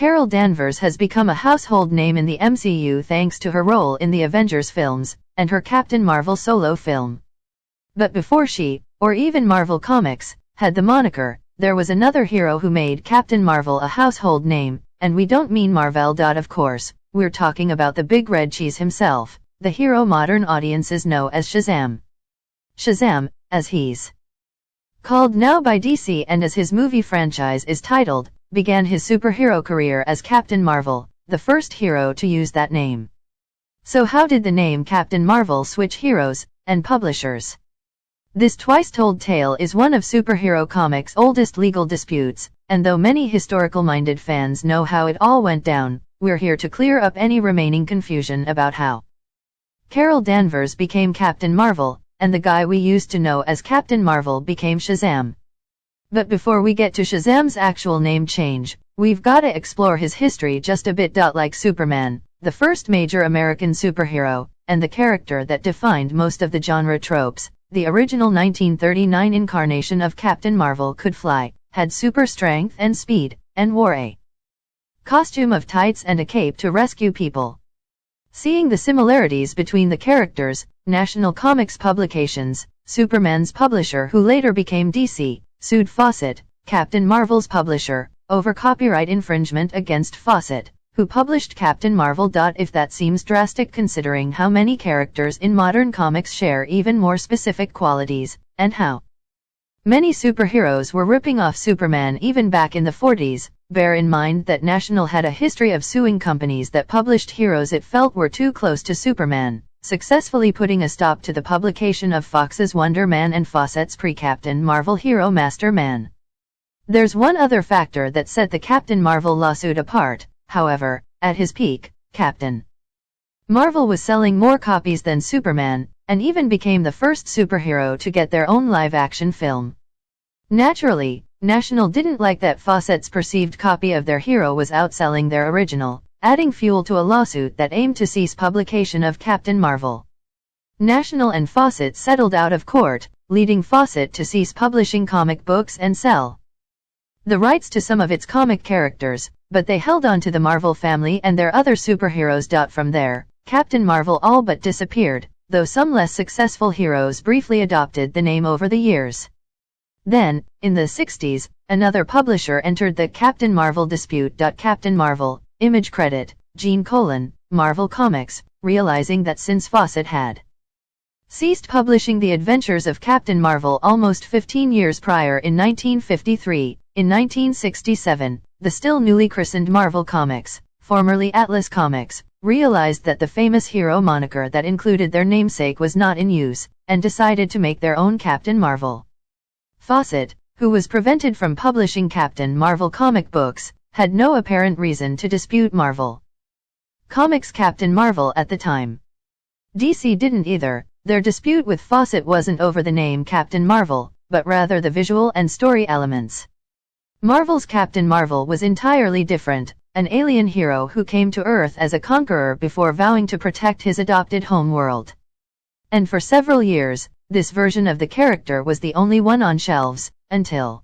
Carol Danvers has become a household name in the MCU thanks to her role in the Avengers films, and her Captain Marvel solo film. But before she, or even Marvel Comics, had the moniker, there was another hero who made Captain Marvel a household name, and we don't mean Marvel. Of course, we're talking about the big red cheese himself, the hero modern audiences know as Shazam. Shazam, as he's called now by DC and as his movie franchise is titled, began his superhero career as Captain Marvel, the first hero to use that name. So how did the name Captain Marvel switch heroes and publishers? This twice-told tale is one of superhero comics' oldest legal disputes, and though many historical-minded fans know how it all went down, we're here to clear up any remaining confusion about how Carol Danvers became Captain Marvel, and the guy we used to know as Captain Marvel became Shazam. But before we get to Shazam's actual name change, we've gotta explore his history just a bit. Like Superman, the first major American superhero, and the character that defined most of the genre tropes, the original 1939 incarnation of Captain Marvel could fly, had super strength and speed, and wore a costume of tights and a cape to rescue people. Seeing the similarities between the characters, National Comics Publications, Superman's publisher who later became DC, sued Fawcett, Captain Marvel's publisher, over copyright infringement against Fawcett, who published Captain Marvel. If that seems drastic considering how many characters in modern comics share even more specific qualities, and how many superheroes were ripping off Superman even back in the 40s, bear in mind that National had a history of suing companies that published heroes it felt were too close to Superman, successfully putting a stop to the publication of Fox's Wonder Man and Fawcett's pre-Captain Marvel hero Master Man. There's one other factor that set the Captain Marvel lawsuit apart, however. At his peak, Captain Marvel was selling more copies than Superman, and even became the first superhero to get their own live-action film. Naturally, National didn't like that Fawcett's perceived copy of their hero was outselling their original, adding fuel to a lawsuit that aimed to cease publication of Captain Marvel. National and Fawcett settled out of court, leading Fawcett to cease publishing comic books and sell the rights to some of its comic characters, but they held on to the Marvel family and their other superheroes. From there, Captain Marvel all but disappeared, though some less successful heroes briefly adopted the name over the years. Then, in the 60s, another publisher entered the Captain Marvel dispute. Captain Marvel, Image credit, Gene Colan, Marvel Comics, realizing that since Fawcett had ceased publishing the adventures of Captain Marvel almost 15 years prior in 1953, in 1967, the still newly christened Marvel Comics, formerly Atlas Comics, realized that the famous hero moniker that included their namesake was not in use, and decided to make their own Captain Marvel. Fawcett, who was prevented from publishing Captain Marvel comic books, had no apparent reason to dispute Marvel Comics' Captain Marvel at the time. DC didn't either. Their dispute with Fawcett wasn't over the name Captain Marvel, but rather the visual and story elements. Marvel's Captain Marvel was entirely different, an alien hero who came to Earth as a conqueror before vowing to protect his adopted home world. And for several years, this version of the character was the only one on shelves, until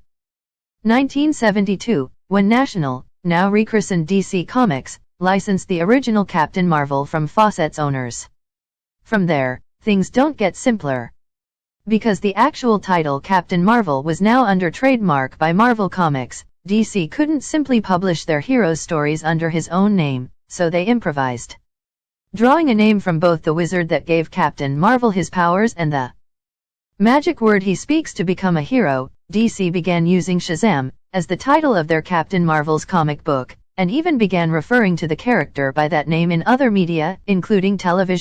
1972, when National, now rechristened DC Comics, licensed the original Captain Marvel from Fawcett's owners. From there, things don't get simpler. Because the actual title Captain Marvel was now under trademark by Marvel Comics, DC couldn't simply publish their heroes' stories under his own name, so they improvised, drawing a name from both the wizard that gave Captain Marvel his powers and the magic word he speaks to become a hero. DC began using Shazam as the title of their Captain Marvel's comic book, and even began referring to the character by that name in other media, including television.